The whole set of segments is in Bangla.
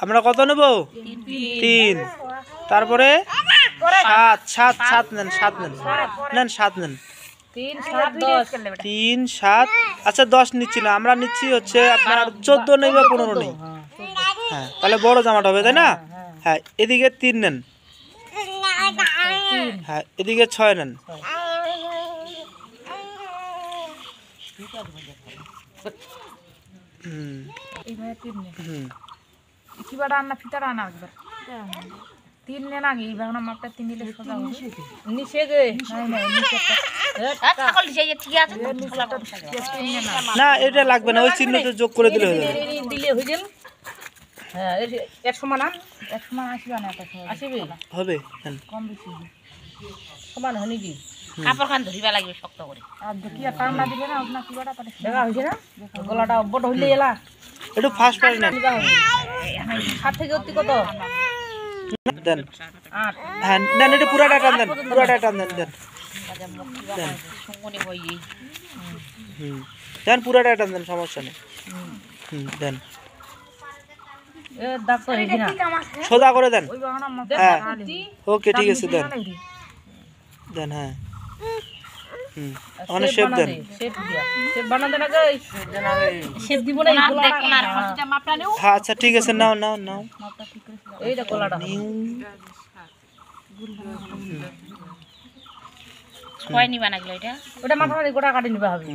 আমরা কত নেব? 3। তারপরে 7 7 7 নেন, 7 নেন, নেন 7 নেন। 3 7 10 3 7। আচ্ছা 10 নিচ্ছি না, আমরা নিচ্ছি হচ্ছে আপনার 14 নেই বা 15 নেই। হ্যাঁ তাহলে বড় জামাটা হবে তাই না? হ্যাঁ এদিকে 3 নেন। হ্যাঁ এদিকে 6 নেন। এইভাবে 3 নে কিবাটা আনা ফিতাটা আনা একবার 3 নে না এইভাবে না মাপটা 3 নিলে সোজা হবে নিচে গে নাই নিচে ছাগল দিছে ঠিক আছে না এটা লাগবে না, ওই চিহ্নটা যোগ করে দিলে হয়ে যাবে। দিলে হয়ে গেল। হ্যাঁ এর সমান আসবে না এটা আসবে হবে কম বেশি সমান হয়নি কি কাপড় খান ধরিবা লাগবে শক্ত করে আর দেখি আর টান না দিলে না আপনার কিবাটা তাহলে দেখা হইছে না গলাটা বড় হইলে এলা একটু ফাস্ট পারে না। 7 থেকে অতি কত দেন 8 হ্যাঁ দেন, এটা পুরাটা টান দেন, পুরাটা টান দেন, দেন সঙ্গনি হই দেন, পুরাটা টান দেন, সমস্যা নেই। দেন এ দাগ তো হেজি না সোজা করে দেন। ওই বাহানা মত হ্যাঁ ওকে ঠিক আছে দেন, দেন হ্যাঁ অনেক শেপ দেন। শেপ দিয়া শেপ বানা দেনা গাই শেপ দিব না দেখো না হাতটা মাপটা নেও। হ্যাঁ আচ্ছা ঠিক আছে, নাও নাও নাও মাপটা ঠিক করে এইটা কোলাটা ছয় নিবা না গলো এটা ওটা মাথা মারি গোটা কাটি নিবা হবে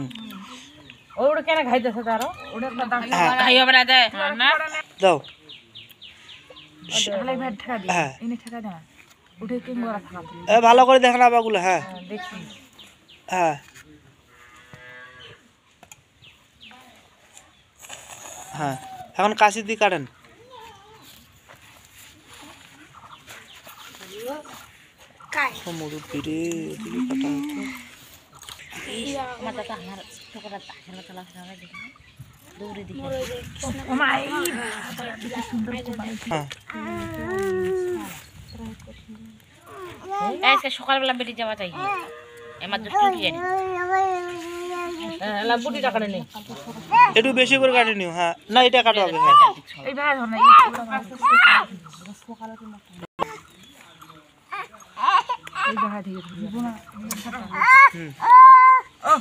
ওটা কেন খাইতেছে তার ওটা একটা দাম খাই হবে না দে না দাও। হলাই ভাত ঠেকা দি এনে ঠেকা দে না উঠে কিং গোরা থাকা এ ভালো করে দেখনা বাগুলো। হ্যাঁ দেখি হ্যাঁ হ্যাঁ এখন কাশি দিয়ে কাটেন। মুরব্বিরে এদিকে কাটা হতো। সকালবেলা বেরিয়ে যাওয়া চাই এমার দুটি জানি বুটিটা কাটে নেই একটু বেশি করে কাটে নিও। হ্যাঁ না এটা কাটা হবে। হ্যাঁ এই ভাই ধরে এই জায়গা থেকে দিব না ও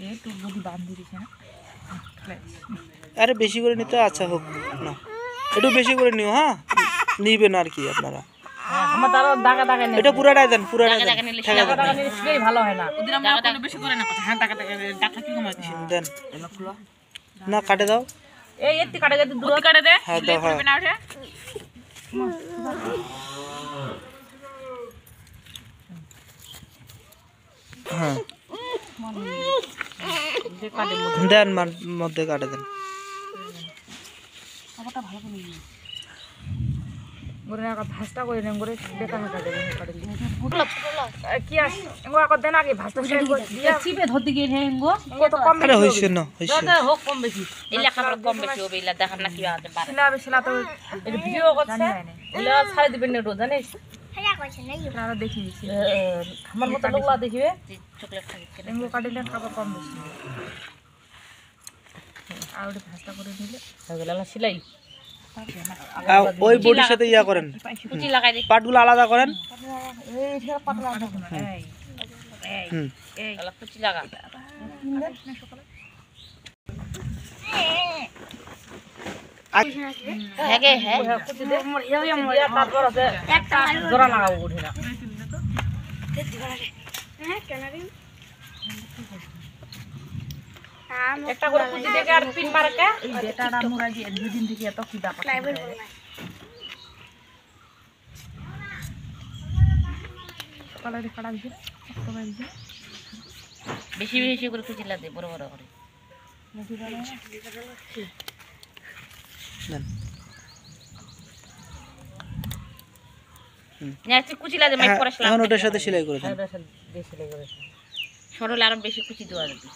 এই তো বুটি বাঁধি দিছে না আরে বেশি করে নিতে। আচ্ছা হোক না, একটু বেশি করে নিও। হ্যাঁ নিবেন আর কি আপনারা। আমার তার দাগা দাগা নেই এটা পুরাটাই দেন, পুরাটাই দেন, ঠেকা দাগা দাগা নিলে সেটাই ভালো হয় না ওদিন আমরা কোনো বেশি করে না কথা হ্যাঁ দাগা দাগা ডাটা কি কমাই দিছে দেন না কাটে দাও। এই এত্তি কাটে গেছে দূর কাটে দে হ্যাঁ দাও। হ্যাঁ না ওঠে হ্যাঁ দেন মধ্যে কাটে দেন। আমারটা ভালো করে নিই গোরে আগা ভাস্তা করে নেন গোরে বেকার কাটে দেন কাটে দিই কি আস এঙ্গো আগা দেন আগে ভাস্তা করে দিয়া চিপে ধরতে গিয়ে হেঙ্গো কত কম আরে হইছে না, হইছে দাদা হোক কম বেশি এলা খাবার কম বেশি হবে এলা দেখার না কি আতে পারে শিলা বেশিলা তো এই ভিডিও করছে ওলা ছাড়ে দিবেন না রোজ জানিস হেলা কইছে নাই আমরা দেখি দিছি আমার মত লোকলা দেখিবে চকলেট খাইছে এঙ্গো কাটিলে খাবার কম বেশি আর ওটা ভাস্তা করে দিলে হয়ে গেল সেলাই ওই বডির সাথে ইয়া করেন, কুচি লাগাই দিই পাটগুলো আলাদা করেন। এই ছেড়ে পাতলা এই এই আলা কুচি লাগা হেগে হে কুচি দে মোর ইয়া মোর তারপর আছে একটা জোড়া লাগাবো উঠে না হ্যাঁ কেন রে একটা করে কুচি দেখে আর পিন মারকে এই বেটাটা মোরা যে দুই দিন থেকে এত কিডা পাঠায় সকালে কাটা দিছে সকালে দিছে বেশি বেশি করে কুচি লাগে বড় বড় করে মুঠি বড় দেন নেক্সট কুচি লাগে মাই পরে সেলাই এখন ওটার সাথে সেলাই করে দেন। ওটার সাথে সেলাই করে সরল আর বেশি কুচি দেওয়া যাবে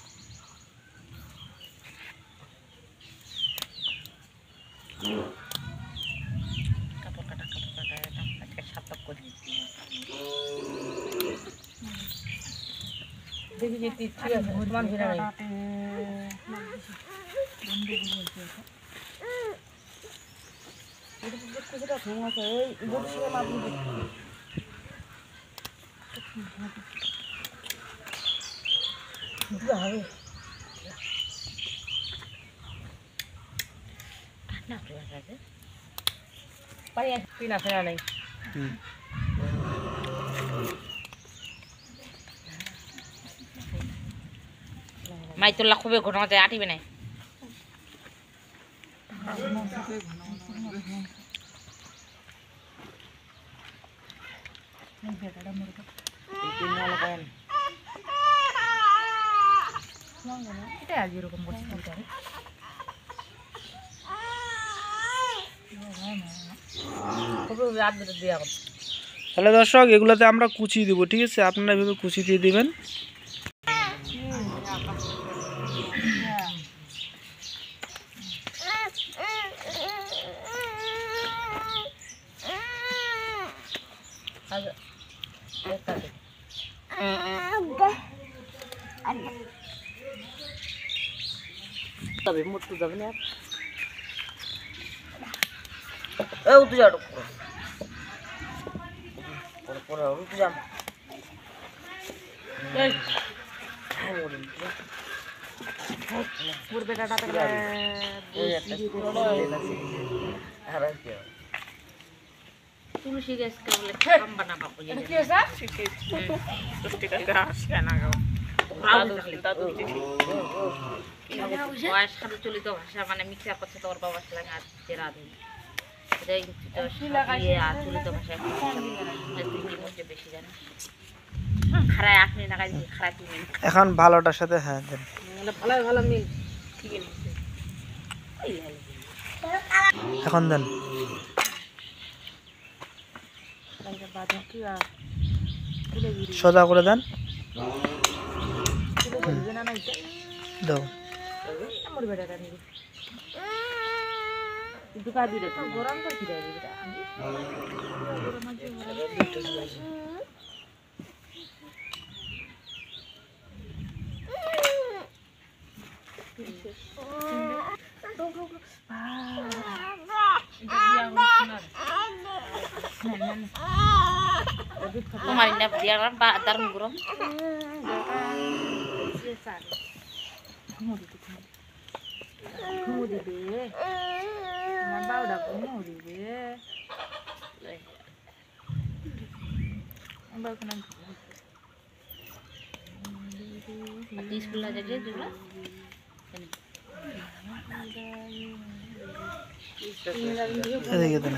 কাপড় কাটা একটা সাতক করে দেখি যে ঠিক আছে সমান ভিড়া নাই মাই তোলা খুবই ঘটনা যায় আটিবে নাই এটা আজ এরকম করছে তাহলে দর্শক এগুলোতে আমরা কুচি দিব, ঠিক আছে? আপনারা এভাবে কুচি দিয়ে দিবেন। তবে মোটু যাবে না এ উঠে যাও পরে উঠে যাম এই পুর বেটাটা তো আর কি তুলসী গাছ কে বলে খাম বানাবা বুঝি কি আছে তুলসী গাছ কেন গাও বয়স খালি চলিত ভাষা মানে মিক্সার করছে তোর বাবা ছেলে আর তেরা দিন চলিত ভাষা বেশি জানে খারায় আপনি না কাজ খারাপ এখন ভালোটার সাথে হ্যাঁ দেন ভালো ভালো মিল এখন দেন সোজা করে দেন দাও গরম তো কি তোমার না বিয়ার দারুণ গরম এদিকে দেন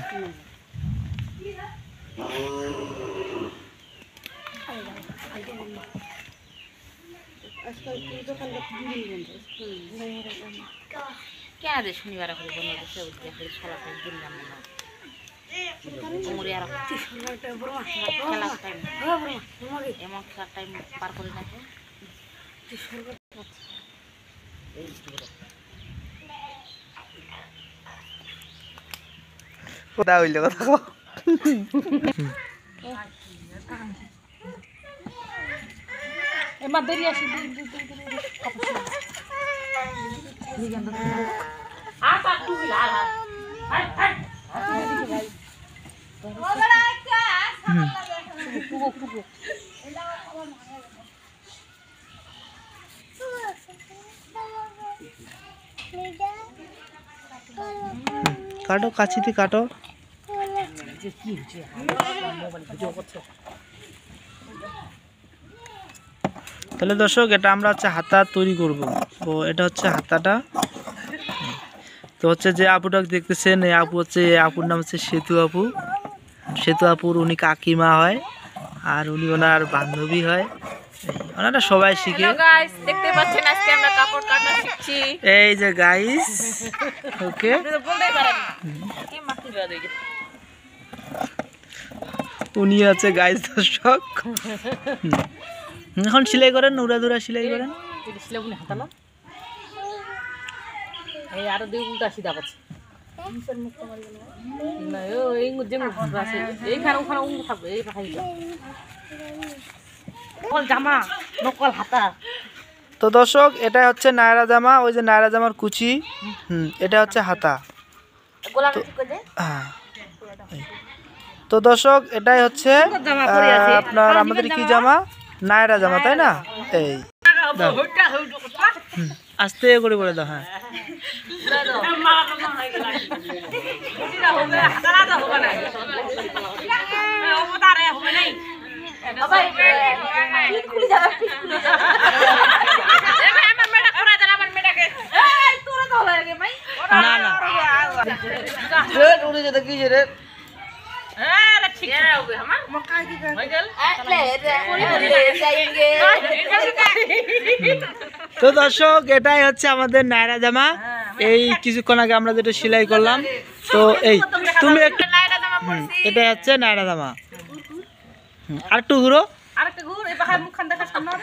क्या दे शनिवार को बनो दे से उठ के छोला पे दिन ना ना उमर यार खेला टाइम एमन खेला टाइम पार করে না কোথা হইলো কথা কও এমা দেরি আসি কাটো কাছিতে কাটো তাহলে দর্শক এটা আমরা হচ্ছে হাতা তৈরি করব তো এটা হচ্ছে হাতাটা তো হচ্ছে যে আপুটা দেখতেছেন এই আপু হচ্ছে আপুর নাম হচ্ছে সেতু আপুর উনি কাকিমা হয় আর উনি ওনার বান্ধবী হয় ওনারা সবাই শিখে গাইস দেখতে পাচ্ছেন আজকে আমরা কাপড় কাটা শিখছি এই যে গাইস ওকে বলতেই পারেন কি মাটি দেওয়া দেই উনি আছে গাইস দর্শক এখন সেলাই করেন উড়াদুরা সেলাই করেন সেলাই বলে হাতালো এই আর দুই উল্টা সিধা করছে না এই যে মুখ আছে এইখানে ওখানে উঙ্গ থাকবে এই পাখাই নকল জামা নকল হাতা তো দর্শক এটা হচ্ছে নায়রা জামা ওই যে নায়রা জামার কুচি এটা হচ্ছে হাতা গোলা ঠিক করে দে হ্যাঁ তো দর্শক এটাই হচ্ছে আপনার আমাদের কি জামা, নায়রা জামা, তাই না? এই দাও। আস্তে করে বলে দাও। হ্যাঁ না না তো দর্শক এটাই হচ্ছে আমাদের নায়রা জামা। এই কিছুক্ষণ আগে আমরা যেটা সেলাই করলাম, তো এই তুমি একটু এটাই হচ্ছে নায়রা জামা। আর একটু ঘুরো, আরেকটা ঘুর, এই পাখায় মুখখান দেখা সামনে।